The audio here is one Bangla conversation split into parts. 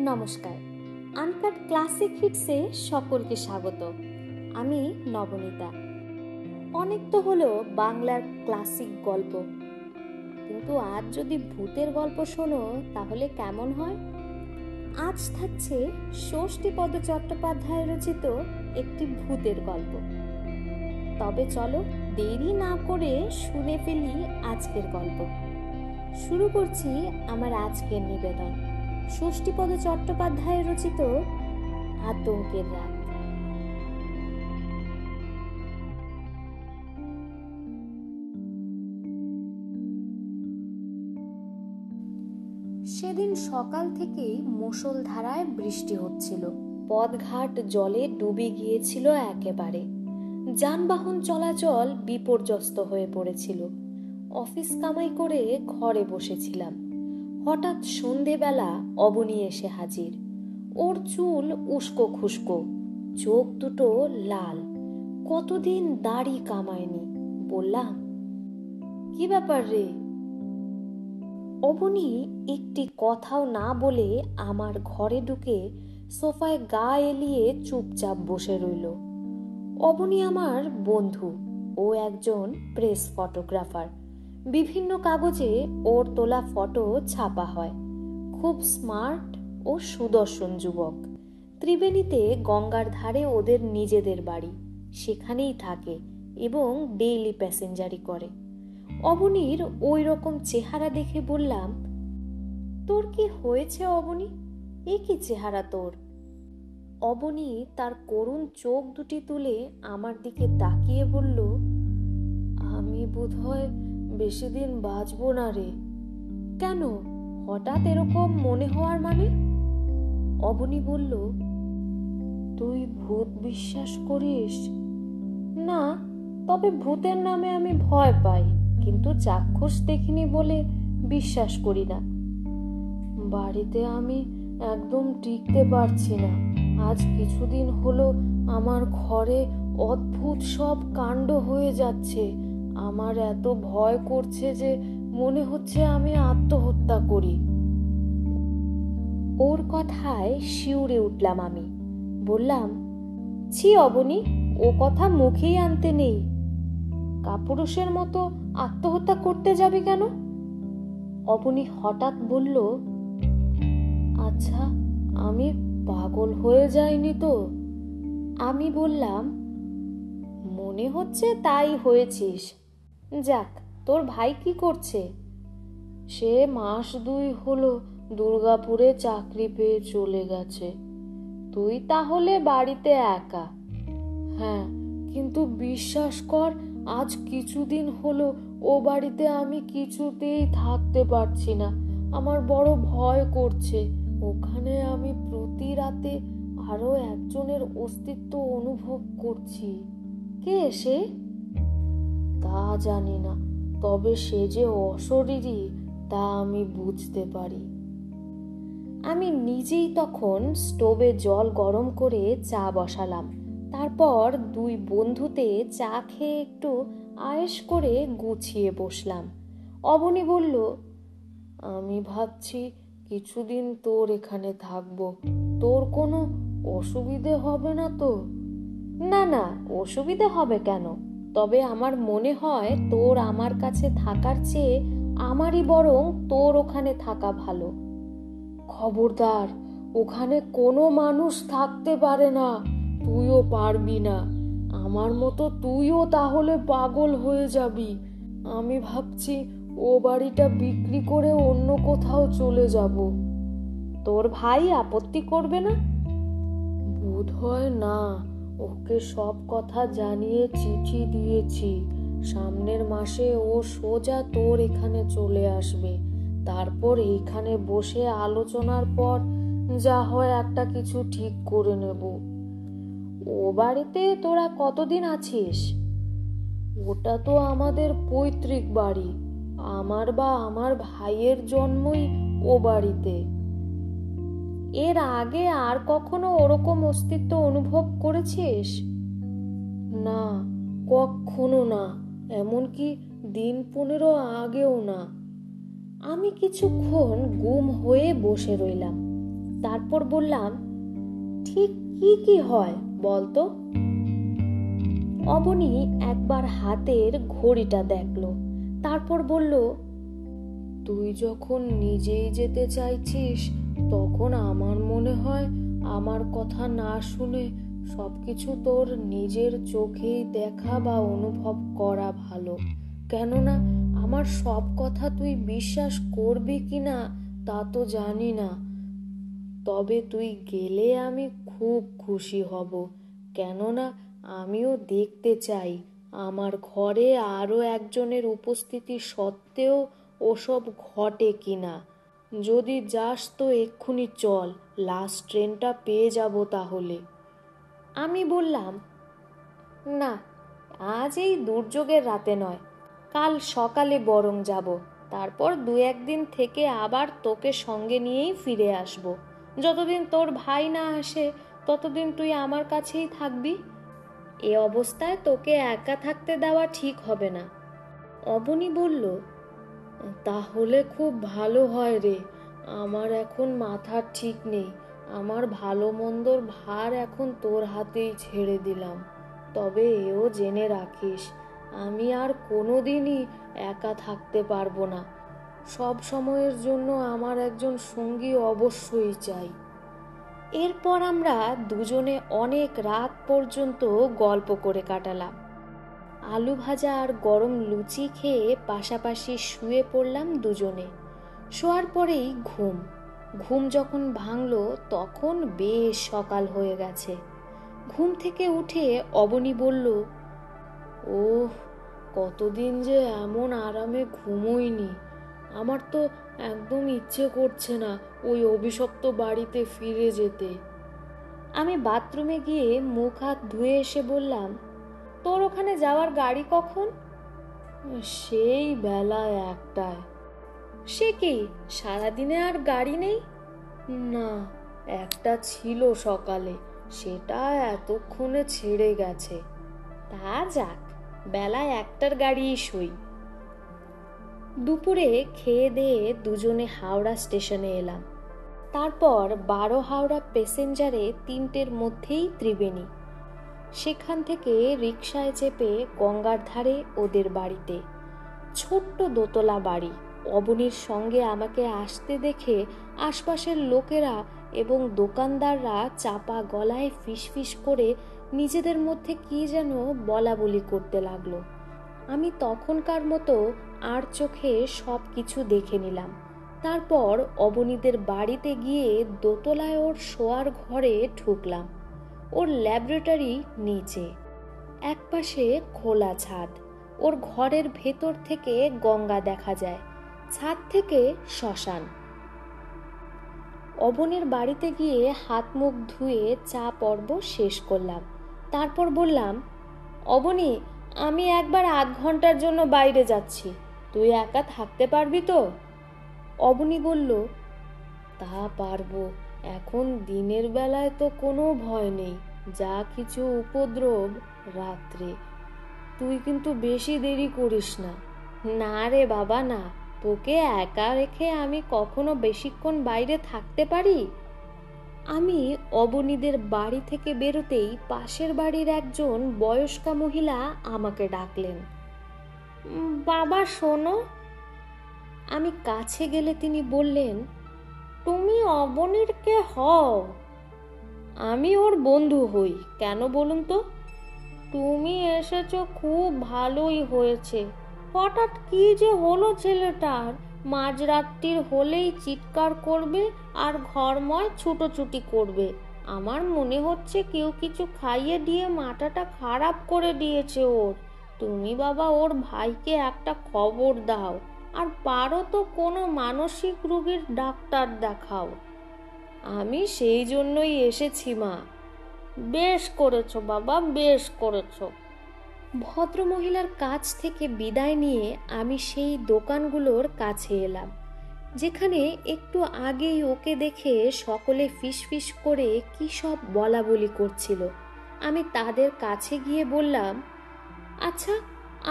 নমস্কার, আনকাট ক্লাসিক হিটসে সকলকে স্বাগত। আমি নবনীতা। অনেক তো হলো বাংলার ক্লাসিক গল্প, কিন্তু আজ যদি ভূতের গল্প শোনো তাহলে কেমন হয়? আজ থাকছে ষষ্ঠীপদ চট্টোপাধ্যায় রচিত একটি ভূতের গল্প। তবে চলো দেরি না করে শুনে ফেলি আজকের গল্প। শুরু করছি আমার আজকের নিবেদন, ষষ্ঠীপদ চট্টোপাধ্যায় রচিত আতঙ্কের রাত। সেদিন সকাল থেকেই মুষলধারায় বৃষ্টি হচ্ছিল। পথঘাট জলে ডুবে গিয়েছিল একেবারে। যানবাহন চলাচল বিপর্যস্ত হয়ে পড়েছিল। অফিস কামাই করে ঘরে বসেছিলাম। হঠাৎ সন্ধেবেলা অবনী এসে হাজির। ওর চুল উস্কো খুস্কো, চোখ দুটো লাল, কতদিন দাড়ি কামায়নি। বললাম, কি ব্যাপার রে? অবনী একটি কথাও না বলে আমার ঘরে ঢুকে সোফায় গা এলিয়ে চুপচাপ বসে রইল। অবনী আমার বন্ধু, ও একজন প্রেস ফটোগ্রাফার। বিভিন্ন কাগজে ওর তোলা ফটো ছাপা হয়। খুব স্মার্ট ও সুদর্শন যুবক। ত্রিবেণীতে গঙ্গার ধারে ওদের নিজেদের বাড়ি, সেখানেই থাকে এবং ডেইলি প্যাসেঞ্জারি করে। অবনীর ওই রকম চেহারা দেখে বললাম, তোর কি হয়েছে অবনী? এ কি চেহারা তোর? অবনী তার করুণ চোখ দুটি তুলে আমার দিকে তাকিয়ে বলল, আমি বোধহয় বেশি দিন বাঁচবো না রে। কেন, হঠাৎ এরকম মনে হওয়ার মানে? অবনী বলল, তুই ভূত বিশ্বাস করিস? না, তবে ভূতের নামে আমি ভয় পাই, কিন্তু চাক্ষুষ দেখিনি বলে বিশ্বাস করি না। বাড়িতে আমি একদম টিকতে পারছি না। আজ কিছুদিন হলো আমার ঘরে অদ্ভুত সব কাণ্ড হয়ে যাচ্ছে। আমার এত ভয় করছে যে মনে হচ্ছে আমি আত্মহত্যা করি। ওর কথায় শিউরে উঠলাম আমি। বললাম, ছি অবনী, ও কথা মুখেই আনতে নেই। কাপুরুষের মতো আত্মহত্যা করতে যাবে কেন? অবনী হঠাৎ বলল, আচ্ছা, আমি পাগল হয়ে যাইনি তো? আমি বললাম, মনে হচ্ছে তাই হয়েছিস। যাক, তোর ভাই কি করছে? সে মাস 2 হলো দুর্গাপুরে চাকরি পেয়ে চলে গেছে। তুই তাহলে বাড়িতে একা? হ্যাঁ, কিন্তু বিশ্বাস কর, আজ কিছুদিন হলো ও বাড়িতে আমি কিছুতেই থাকতে পারছি না। আমার বড় ভয় করছে। ওখানে আমি প্রতি রাতে আরো একজনের অস্তিত্ব অনুভব করছি। কে সে? তা জানি না, তবে সে যে অশরীরী তা আমি বুঝতে পারি। আমি নিজেই তখন স্টোভে জল গরম করে চা বসালাম। তারপর 2 বন্ধুতে চা খেয়ে একটু আয়েশ করে গুছিয়ে বসলাম। অবনী বলল, আমি ভাবছি কিছুদিন তোর এখানে থাকবো। তোর কোনো অসুবিধে হবে না তো? না না, অসুবিধে হবে কেন? তবে আমার মনে হয় তোর আমার কাছে থাকার চেয়ে আমারই বরং তোর ওখানে থাকা ভালো। খবরদার, ওখানে কোনো মানুষ থাকতে পারে না। তুইও পারবি না। আমার মতো তুইও তাহলে পাগল হয়ে যাবি। আমি ভাবছি ও বাড়িটা বিক্রি করে অন্য কোথাও চলে যাব। তোর ভাই আপত্তি করবে না? বোধহয় না। ওকে সব কথা জানিয়ে চিঠি দিয়েছি। সামনের মাসে ও সোজা তোর এখানে চলে আসবে। তারপর এইখানে বসে আলোচনার পর যা হয় একটা কিছু ঠিক করে নেব। ও বাড়িতে তোরা কতদিন আছিস? ওটা তো আমাদের পৈতৃক বাড়ি। আমার বা আমার ভাইয়ের জন্মই ও বাড়িতে। এর আগে আর কখনো ওরকম অস্তিত্ব অনুভব করেছিস? না, কখনো না, এমনকি দিন 15 আগেও না। আমি কিছুক্ষণ গুম হয়ে বসে রইলাম। তারপর বললাম, ঠিক কি কি হয় বলতো? অবনী একবার হাতের ঘড়িটা দেখলো, তারপর বলল, তুই যখন নিজেই যেতে চাইছিস তখন আমার মনে হয় আমার কথা না শুনে সবকিছু তোর নিজের চোখেই দেখা বা অনুভব করা ভালো। কেননা আমার সব কথা তুই বিশ্বাস করবি কিনা তা তো জানি না, তবে তুই গেলে আমি খুব খুশি হব। কেননা আমিও দেখতে চাই আমার ঘরে আরো একজনের উপস্থিতি সত্ত্বেও ওসব ঘটে কিনা। যদি যাস তো এক্ষুনি চল, লাস্ট ট্রেনটা পেয়ে যাব তাহলে। আমি বললাম, না, আজ এই দুর্যোগের রাতে নয়, কাল সকালে বরং যাব। তারপর 2-1 দিন থেকে আবার তোকে সঙ্গে নিয়েই ফিরে আসব। যতদিন তোর ভাই না আসে ততদিন তুই আমার কাছেই থাকবি। এ অবস্থায় তোকে একা থাকতে দেওয়া ঠিক হবে না। অবনী বলল, তাহলে খুব ভালো হয় রে। আমার এখন মাথার ঠিক নেই, আমার ভালো মন্দর ভার এখন তোর হাতেই ছেড়ে দিলাম। তবে এও জেনে রাখিস, আমি আর কোনোদিনই একা থাকতে পারবো না। সব সময়ের জন্য আমার একজন সঙ্গী অবশ্যই চাই। এরপর আমরা দুজনে অনেক রাত পর্যন্ত গল্প করে কাটালাম। আলু ভাজা আর গরম লুচি খেয়ে পাশাপাশি শুয়ে পড়লাম দুজনে। শোয়ার পরেই ঘুম যখন ভাঙলো তখন বেশ সকাল হয়ে গেছে। ঘুম থেকে উঠে অবনী বলল, ওহ, কতদিন যে এমন আরামে ঘুমোইনি। আমার তো একদম ইচ্ছে করছে না ওই অভিশপ্ত বাড়িতে ফিরে যেতে। আমি বাথরুমে গিয়ে মুখ হাত ধুয়ে এসে বললাম, তোর ওখানে যাওয়ার গাড়ি কখন? সেই বেলা 1টায়। সে কি, সারাদিনে আর গাড়ি নেই? না, একটা ছিল সকালে, সেটা এতক্ষণে ছেড়ে গেছে। তা যাক, বেলা 1টার গাড়িই সই। দুপুরে খেয়ে দিয়ে দুজনে হাওড়া স্টেশনে এলাম। তারপর 12 হাওড়া প্যাসেঞ্জারে 3টের মধ্যেই ত্রিবেণী। সেখান থেকে রিকশায় চেপে গঙ্গার ধারে ওদের বাড়িতে। ছোট্ট দোতলা বাড়ি। অবনীর সঙ্গে আমাকে আসতে দেখে আশপাশের লোকেরা এবং দোকানদাররা চাপা গলায় ফিসফিস করে নিজেদের মধ্যে কি যেন বলা বলি করতে লাগলো। আমি তখনকার মতো আর চোখে সব কিছু দেখে নিলাম। তারপর অবনীদের বাড়িতে গিয়ে দোতলায় ওর শোয়ার ঘরে ঢুকলাম। ওর ল্যাবরেটরি নিচে, একপাশে খোলা ছাদ। ওর ঘরের ভেতর থেকে গঙ্গা দেখা যায়, ছাদ থেকে শ্মশান। অবনীর বাড়িতে গিয়ে হাত মুখ ধুয়ে চা পর্ব শেষ করলাম। তারপর বললাম, অবনী, আমি একবার আধ ঘন্টার জন্য বাইরে যাচ্ছি, তুই একা থাকতে পারবি তো? অবনী বলল, তা পারবো। এখন দিনের বেলায় তো কোনো ভয় নেই, যা কিছু উপদ্রব রাত্রে। তুই কিন্তু বেশি দেরি করিস না। না রে বাবা, না, তোকে একা রেখে আমি কখনো বেশিক্ষণ বাইরে থাকতে পারি? আমি অবনীদের বাড়ি থেকে বেরোতেই পাশের বাড়ির একজন বয়স্কা মহিলা আমাকে ডাকলেন, বাবা শোনো। আমি কাছে গেলে তিনি বললেন, তুমি অবনীর কে হও? আমি ওর বন্ধু হই। কেন বলুন তো? তুমি এসেছো খুব ভালোই হয়েছে। হঠাৎ কি যে হলো ছেলেটার, মাঝরাত্রির হলেই চিৎকার করবে আর ঘরময় ছুটোছুটি করবে। আমার মনে হচ্ছে কেউ কিছু খাইয়ে দিয়ে মাথাটা খারাপ করে দিয়েছে ওর। তুমি বাবা ওর ভাইকে একটা খবর দাও, আর পারো তো কোনো মানসিক রোগীর ডাক্তার দেখাও। আমি সেই জন্যই এসেছি মা। বেশ করেছো বাবা, বেশ করেছো। ভদ্রমহিলার কাছ থেকে বিদায় নিয়ে আমি সেই দোকানগুলোর কাছে এলাম, যেখানে একটু আগেই ওকে দেখে সকলে ফিসফিস করে কি সব বলা বলি করছিল। আমি তাদের কাছে গিয়ে বললাম, আচ্ছা,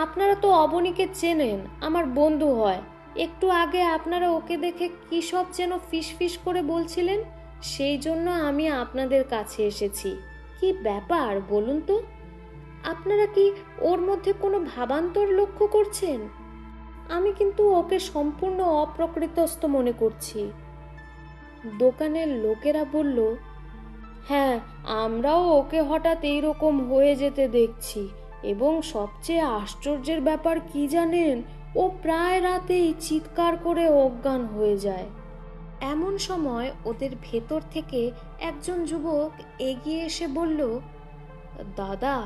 আপনারা তো অবনীকে চেনেন, আমার বন্ধু হয়। একটু আগে আপনারা ওকে দেখে কি সব যেন ফিসফিস করে বলছিলেন, সেই জন্য আমি আপনাদের কাছে এসেছি। কি ব্যাপার বলুন তো? আপনারা কি ওর মধ্যে কোনো ভাবান্তর লক্ষ্য করছেন? আমি কিন্তু ওকে সম্পূর্ণ অপ্রকৃতস্থ মনে করছি। দোকানের লোকেরা বলল, হ্যাঁ, আমরাও ওকে হঠাৎ এইরকম হয়ে যেতে দেখছি। এবং সবচেয়ে আশ্চর্যের ব্যাপার কি জানেন, ও প্রায় রাতেই চিৎকার করে অজ্ঞান হয়ে যায়। এমন সময় ওদের ভেতর থেকে একজন যুবক এগিয়ে এসে বলল, দাদা,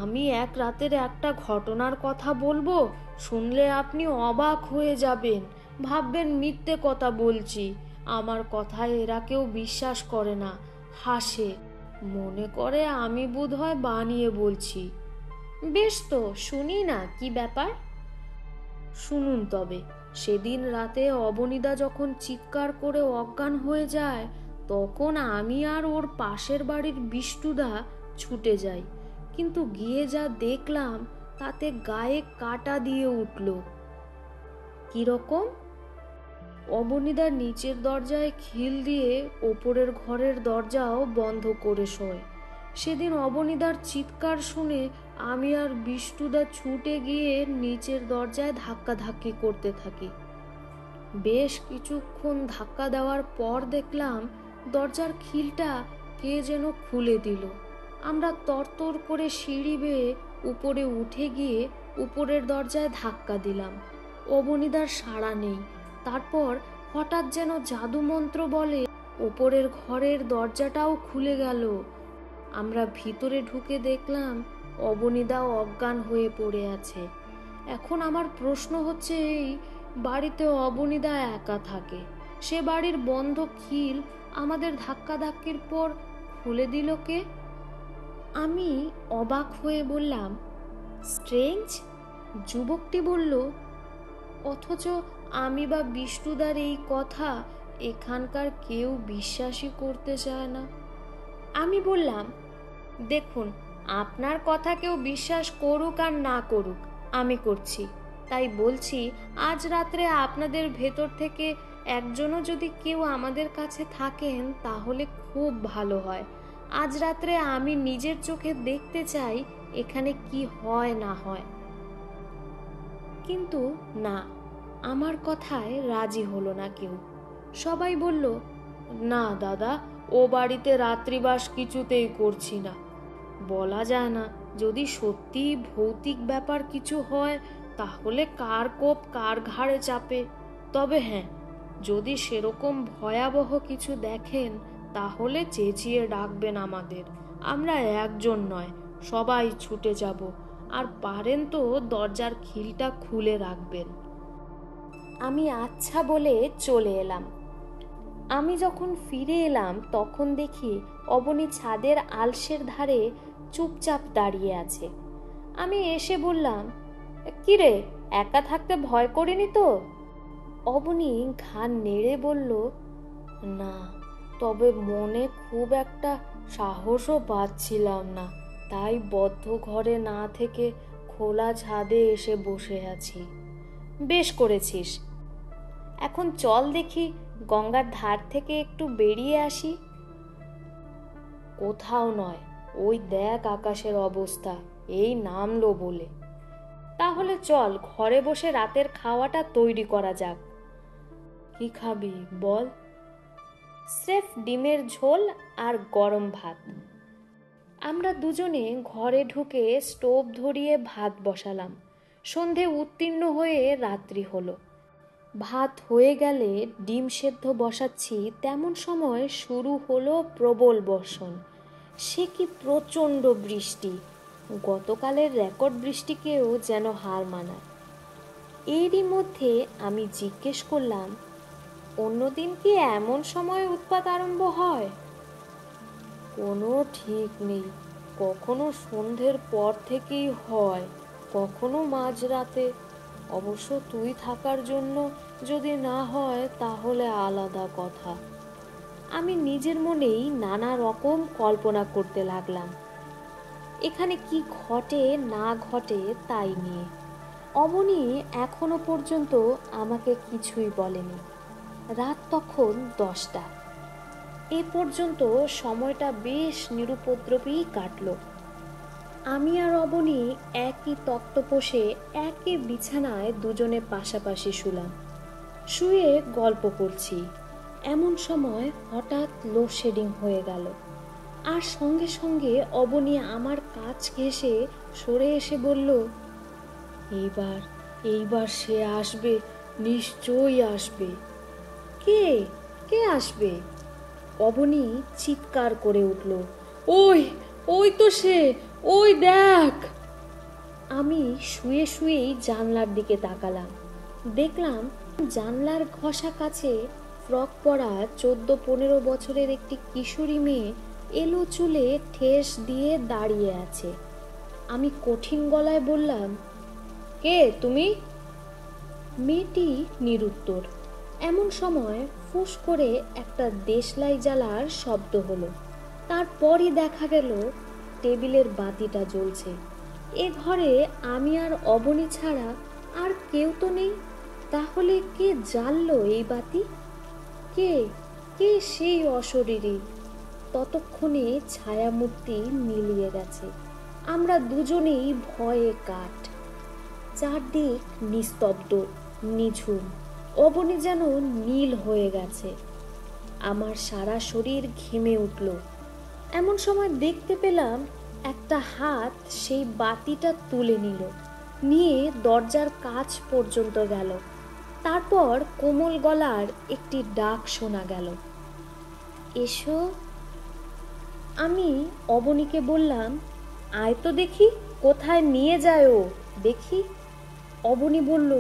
আমি এক রাতের একটা ঘটনার কথা বলবো, শুনলে আপনি অবাক হয়ে যাবেন, ভাববেন মিথ্যে কথা বলছি। আমার কথায় এরা কেউ বিশ্বাস করে না, হাসে, মনে করে আমি বোধহয় বানিয়ে বলছি। বেশ, তো শুনি না কি ব্যাপার। শুনুন তবে। সেদিন রাতে অবনীদা যখন চিৎকার করে অজ্ঞান হয়ে যায়, তখন আমি আর ওর পাশের বাড়ির বিষ্টুদা ছুটে যাই। কিন্তু গিয়ে যা দেখলাম তাতে গায়ে কাটা দিয়ে উঠল। কিরকম? অবনীদার নিচের দরজায় খিল দিয়ে ওপরের ঘরের দরজাও বন্ধ করে শোয়। সেদিন অবনীদার চিৎকার শুনে আমি আর বিষ্টুদা ছুটে গিয়ে নিচের দরজায় ধাক্কাধাক্কি করতে থাকি। বেশ কিছুক্ষণ ধাক্কা দেওয়ার পর দেখলাম দরজার খিলটা কে যেন খুলে দিল। আমরা তরতর করে সিঁড়ি বেয়ে উপরে উঠে গিয়ে উপরের দরজায় ধাক্কা দিলাম। অবনীদার সাড়া নেই। তারপর হঠাৎ যেন জাদু মন্ত্র বলে ওপরের ঘরের দরজাটাও খুলে গেল। আমরা ভিতরে ঢুকে দেখলাম অবনীদাও অজ্ঞান হয়ে পড়ে আছে। এখন আমার প্রশ্ন হচ্ছে এই, বাড়িতে অবনীদা একা থাকে, সে বাড়ির বন্ধ খিল আমাদের ধাক্কাধাক্কির পর খুলে দিল কে? আমি অবাক হয়ে বললাম, স্ট্রেঞ্জ। যুবকটি বলল, অথচ আমি বা বিষ্টুদার এই কথা এখানকার কেউ বিশ্বাসই করতে চায় না। আমি বললাম, দেখুন, আপনার কথা কেউ বিশ্বাস করুক আর না করুক, আমি করছি। তাই বলছি, আজ রাত্রে আপনাদের ভেতর থেকে একজনও যদি কেউ আমাদের কাছে থাকেন তাহলে খুব ভালো হয়। আজ রাত্রে আমি নিজের চোখে দেখতে চাই এখানে কি হয় না হয়। কিন্তু না, আমার কথায় রাজি হলো না কেউ। সবাই বলল, না দাদা, ও বাড়িতে রাত্রিবাস কিছুতেই করছি না। বলা যায় না, যদি সত্যি ভৌতিক ব্যাপার কিছু হয় তাহলে কার কোপ কার ঘাড়ে চাপে। তবে হ্যাঁ, যদি সেরকম ভয়াবহ কিছু দেখেন তাহলে চেঁচিয়ে ডাকবেন আমাদের। আমরা একজন নয়, সবাই ছুটে যাব। আর পারেন তো দরজার খিলটা খুলে রাখবেন। আমি আচ্ছা বলে চলে এলাম। আমি যখন ফিরে এলাম তখন দেখি অবনী ছাদের আলসের ধারে চুপচাপ দাঁড়িয়ে আছে। আমি এসে বললাম, কিরে, একা থাকতে ভয় করিনি তো? অবনী ঘাড় নেড়ে বলল, না, তবে মনে খুব একটা সাহসও পাচ্ছিলাম না, তাই বদ্ধ ঘরে না থেকে খোলা ছাদে এসে বসে আছি। বেশ করেছিস। এখন চল দেখি, গঙ্গার ধার থেকে একটু বেরিয়ে আসি। কোথাও নয়, ওই দেখ আকাশের অবস্থা, এই নামলো বলে। তাহলে চল, ঘরে বসে রাতের খাওয়াটা তৈরি করা যাক। কি খাবি বল? স্রেফ ডিমের ঝোল আর গরম ভাত। আমরা দুজনে ঘরে ঢুকে স্টোভ ধরিয়ে ভাত বসালাম। সন্ধে উত্তীর্ণ হয়ে রাত্রি হলো। ভাত হয়ে গেলে ডিম সেদ্ধ বসাচ্ছি, তেমন সময় শুরু হলো প্রবল বর্ষণ। সে কি প্রচণ্ড বৃষ্টি! গতকালের রেকর্ড বৃষ্টিকেও যেন হার মানায়। এরই মধ্যে আমি জিজ্ঞেস করলাম, অন্যদিন কি এমন সময় উৎপাত আরম্ভ হয়? কোনো ঠিক নেই, কখনো সন্ধ্যের পর থেকেই হয়, কখনো মাঝরাতে। অবশ্য তুই থাকার জন্য যদি না হয় তাহলে আলাদা কথা। আমি নিজের মনেই নানা রকম কল্পনা করতে লাগলাম, এখানে কি ঘটে না ঘটে তাই নিয়ে। অবনী এখনো পর্যন্ত আমাকে কিছুই বলেনি। রাত তখন 10টা। এ পর্যন্ত সময়টা বেশ নিরুপদ্রবেই কাটল। আমি আর অবনী একই তক্তপোষে একই বিছানায় দুজনে পাশাপাশি শুলাম। শুয়ে গল্প করছি, এমন সময় হঠাৎ লোডশেডিং হয়ে গেল। আর সঙ্গে সঙ্গে অবনী আমার কাছ ঘেঁষে সরে এসে বলল, এইবার এইবার সে আসবে, নিশ্চয়ই আসবে। কে কে আসবে? অবনী চিৎকার করে উঠল, ওই ওই তো সে, ওই দেখ। আমি শুয়ে শুয়েই জানলার দিকে তাকালাম। দেখলাম জানলার ঘষা কাছে ফ্রক পরা 14-15 বছরের একটি কিশোরী মেয়ে এলো চুলে ঠেস দিয়ে দাঁড়িয়ে আছে। আমি কঠিন গলায় বললাম, কে তুমি? মেয়েটি নিরুত্তর। এমন সময় ফুস করে একটা দেশলাই জ্বালার শব্দ হলো। তারপরই দেখা গেল টেবিলের বাতিটা জ্বলছে। এ ঘরে আমি আর অবনী ছাড়া আর কেউ তো নেই। তাহলে কে জ্বাললো এই বাতি? কে কে সেই অশরীরী? ততক্ষণে ছায়ামূর্তি মিলিয়ে গেছে। আমরা দুজনেই ভয়ে কাঠ। চারদিক নিস্তব্ধ, নিঝুম। অবনী যেন নীল হয়ে গেছে। আমার সারা শরীর ঘেমে উঠল। এমন সময় দেখতে পেলাম একটা হাত সেই বাতিটা তুলে নিল, নিয়ে দরজার কাছ পর্যন্ত গেল। তারপর কোমল গলার একটি ডাক শোনা গেল, এসো। আমি অবনীকে বললাম, আয় তো দেখি, কোথায় নিয়ে যায় ও দেখি। অবনী বলল,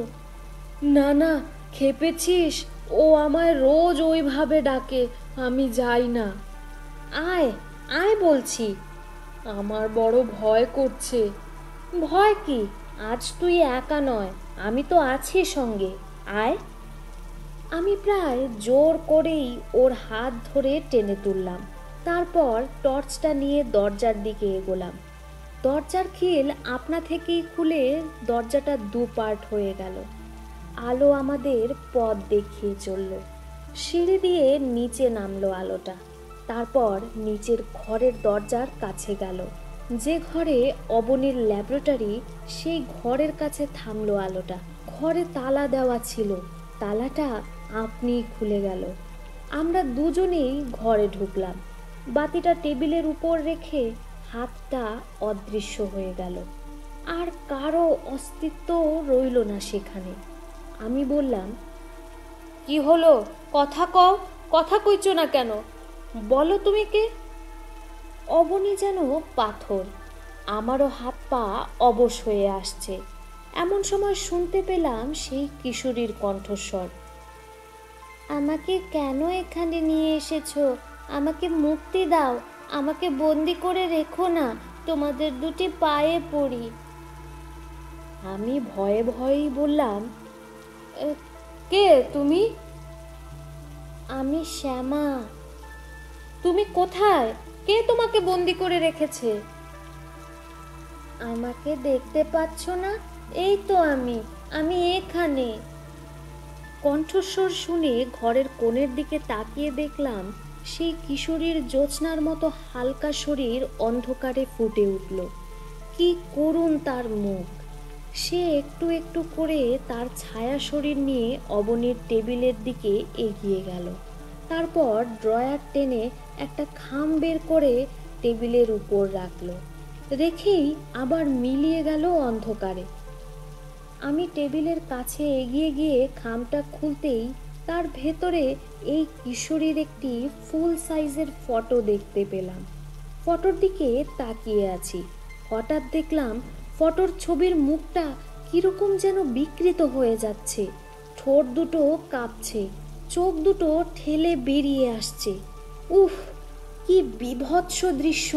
না না, খেপেছিস? ও আমায় রোজ ওইভাবে ডাকে, আমি যাই না। আয় আয় বলছি। আমার বড় ভয় করছে। ভয় কি? আজ তুই একা নয়, আমি তো আছি সঙ্গে, আয়। আমি প্রায় জোর করেই ওর হাত ধরে টেনে তুললাম। তারপর টর্চটা নিয়ে দরজার দিকে এগোলাম। দরজার খিল আপনা থেকেই খুলে দরজাটা 2 পার্ট হয়ে গেল। আলো আমাদের পথ দেখিয়ে চলল। সিঁড়ি দিয়ে নিচে নামলো আলোটা। তারপর নিচের ঘরের দরজার কাছে গেল। যে ঘরে অবনীর ল্যাবরেটরি, সেই ঘরের কাছে থামলো আলোটা। ঘরে তালা দেওয়া ছিল, তালাটা আপনিই খুলে গেল। আমরা দুজনেই ঘরে ঢুকলাম। বাতিটা টেবিলের উপর রেখে হাতটা অদৃশ্য হয়ে গেল। আর কারো অস্তিত্ব রইল না সেখানে। আমি বললাম, কি হলো? কথা কও, কথা কইছো না কেন? বলো তুমি কে? অবনী যেন পাথর। আমারও হাত পা অবশ হয়ে আসছে। এমন সময় শুনতে পেলাম সেই কিশোরীর কণ্ঠস্বর, আমাকে কেন এখানে নিয়ে এসেছো? আমাকে মুক্তি দাও, আমাকে বন্দি করে রেখো না, তোমাদের দুটি পায়ে পড়ি। আমি ভয়ে ভয়েই বললাম, কে তুমি? আমি শ্যামা। তুমি কোথায়? কে তোমাকে বন্দি করে রেখেছে? আমাকে দেখতে পাচ্ছ না? এই তো আমি এখানে। কণ্ঠস্বর শুনে ঘরের কোণের দিকে তাকিয়ে দেখলাম সেই কিশোরীর জ্যোৎস্নার মতো হালকা শরীর অন্ধকারে ফুটে উঠল। কি করুণ তার মুখ! সে একটু একটু করে তার ছায়া শরীর নিয়ে অবনীর টেবিলের দিকে এগিয়ে গেল। তারপর ড্রয়ার টেনে একটা খাম বের করে টেবিলের উপর রাখল। রেখেই আবার মিলিয়ে গেল অন্ধকারে। আমি টেবিলের কাছে এগিয়ে গিয়ে খামটা খুলতেই তার ভেতরে এই কিশোরীর একটি ফুল সাইজের ফটো দেখতে পেলাম। ফটোর দিকে তাকিয়ে আছি। হঠাৎ দেখলাম ফটোর ছবির মুখটা কিরকম যেন বিকৃত হয়ে যাচ্ছে। ঠোঁট দুটো কাঁপছে, চোখ দুটো ঠেলে বেরিয়ে আসছে। উফ, কি বীভৎস দৃশ্য!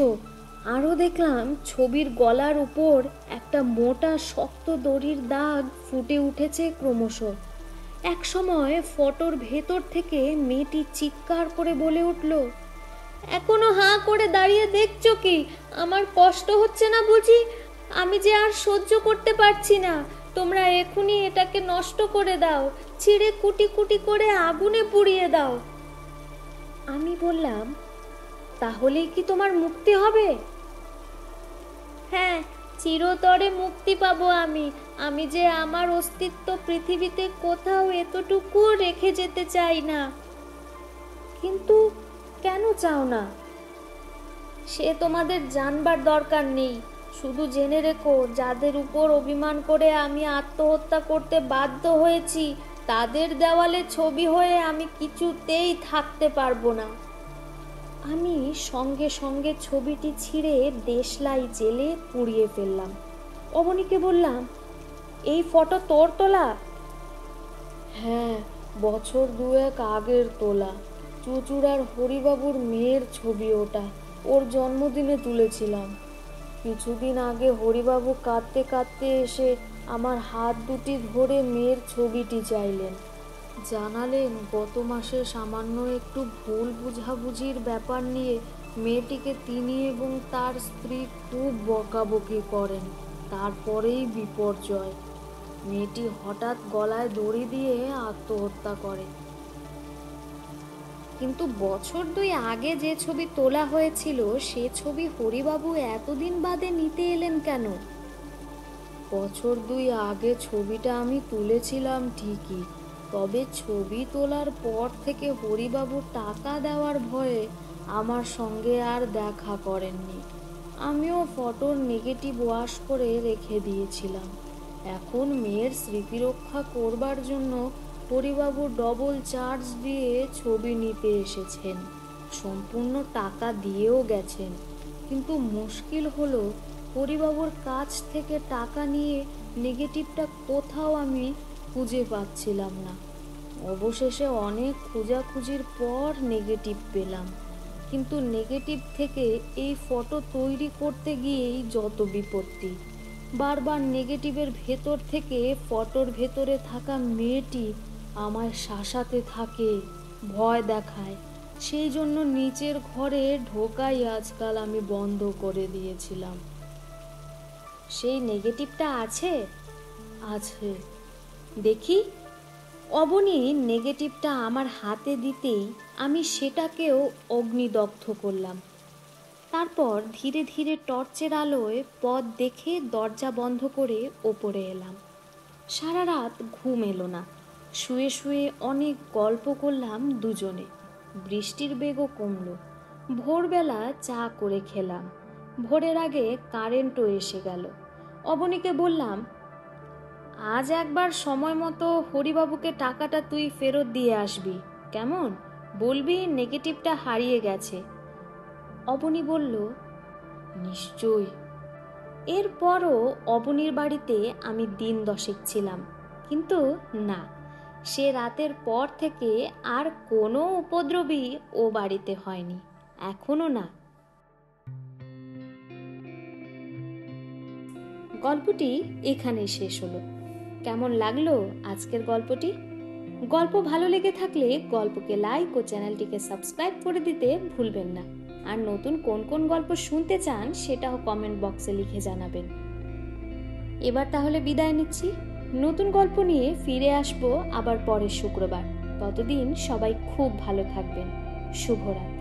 আরও দেখলাম ছবির গলার উপর একটা মোটা শক্ত দড়ির দাগ ফুটে উঠেছে ক্রমশ। এক সময় ফটোর ভেতর থেকে মেয়েটি চিৎকার করে বলে উঠল, এখনো হাঁ করে দাঁড়িয়ে দেখছো কি? আমার কষ্ট হচ্ছে না বুঝি? আমি যে আর সহ্য করতে পারছি না। তোমরা এখনই এটাকে নষ্ট করে দাও, ছিঁড়ে কুটি কুটি করে আগুনে পুড়িয়ে দাও। আমি বললাম, তাহলেই কি তোমার মুক্তি হবে? হ্যাঁ, চিরতরে মুক্তি পাবো আমি। আমি যে আমার অস্তিত্ব পৃথিবীতে কোথাও এতটুকুও রেখে যেতে চাই না। কিন্তু কেন চাও না? সে তোমাদের জানবার দরকার নেই। শুধু জেনে রেখো, যাদের উপর অভিমান করে আমি আত্মহত্যা করতে বাধ্য হয়েছি, তাদের দেওয়ালে ছবি হয়ে আমি কিছুতেই থাকতে পারবো না। আমি সঙ্গে সঙ্গে ছবিটি ছিঁড়ে দেশলাই জেলে পুড়িয়ে ফেললাম। অবনীকে বললাম, এই ফটো তোর তোলা? হ্যাঁ, বছর দুয়েক আগের তোলা। চুচুড়ার হরিবাবুর মেয়ের ছবি ওটা। ওর জন্মদিনে তুলেছিলাম। কিছুদিন আগে হরিবাবু কাঁদতে কাঁদতে এসে আমার হাত দুটি ধরে মেয়ের ছবিটি চাইলেন। জানালেন, গত মাসে সামান্য একটু ভুল বুঝাবুঝির ব্যাপার নিয়ে মেয়েটিকে তিনি এবং তার স্ত্রী খুব বকাবকি করেন। তারপরেই বিপর্যয়। মেয়েটি হঠাৎ গলায় দড়ি দিয়ে আত্মহত্যা করে। কিন্তু বছর দুই আগে যে ছবি তোলা হয়েছিল, সে ছবি হরিবাবু এতদিন বাদে নিতে এলেন কেন? বছর দুই আগে ছবিটা আমি তুলেছিলাম ঠিকই, তবে ছবি তোলার পর থেকে হরিবাবু টাকা দেওয়ার ভয়ে আমার সঙ্গে আর দেখা করেননি। আমিও ফটোর নেগেটিভ ওয়াশ করে রেখে দিয়েছিলাম। এখন মেয়ের স্মৃতিরক্ষা করবার জন্য হরিবাবু ডবল চার্জ দিয়ে ছবি নিতে এসেছেন। সম্পূর্ণ টাকা দিয়েও গেছেন। কিন্তু মুশকিল হলো, হরিবাবুর কাছ থেকে টাকা নিয়ে নেগেটিভটা কোথাও আমি খুঁজে পাচ্ছিলাম না। অবশেষে অনেক খোঁজাখুঁজির পর নেগেটিভ পেলাম। কিন্তু নেগেটিভ থেকে এই ফটো তৈরি করতে গিয়েই যত বিপত্তি। বারবার নেগেটিভের ভেতর থেকে ফটোর ভেতরে থাকা মেয়েটি আমায় শাসাতে থাকে, ভয় দেখায়। সেই জন্য নিচের ঘরে ঢোকাই আজকাল আমি বন্ধ করে দিয়েছিলাম। সেই নেগেটিভটা আছে? আছে। দেখি। অবনী নেগেটিভটা আমার হাতে দিতেই আমি সেটাকেও অগ্নিদগ্ধ করলাম। তারপর ধীরে ধীরে টর্চের আলোয় পথ দেখে দরজা বন্ধ করে ওপরে এলাম। সারা রাত ঘুম এলো না। শুয়ে শুয়ে অনেক গল্প করলাম দুজনে। বৃষ্টির বেগও কমলো। ভোরবেলা চা করে খেলাম। ভোরের আগে কারেন্টও এসে গেল। অবনীকে বললাম, আজ একবার সময় মতো হরিবাবুকে টাকাটা তুই ফেরত দিয়ে আসবি, কেমন? বলবি নেগেটিভটা হারিয়ে গেছে। অবনী বলল, নিশ্চয়ই। এরপরও অবনীর বাড়িতে আমি দিন 10 ছিলাম, কিন্তু না, সে রাতের পর থেকে আর কোনো উপদ্রবী ও বাড়িতে হয়নি, এখনো না। গল্পটি এখানেই শেষ হলো। কেমন লাগলো আজকের গল্পটি? গল্প ভালো লেগে থাকলে গল্পকে লাইক ও চ্যানেলটিকে সাবস্ক্রাইব করে দিতে ভুলবেন না। আর নতুন কোন কোন গল্প শুনতে চান সেটাও কমেন্ট বক্সে লিখে জানাবেন। এবার তাহলে বিদায় নিচ্ছি। নতুন গল্প নিয়ে ফিরে আসবো আবার পরের শুক্রবার। ততদিন সবাই খুব ভালো থাকবেন। শুভরাত্রি।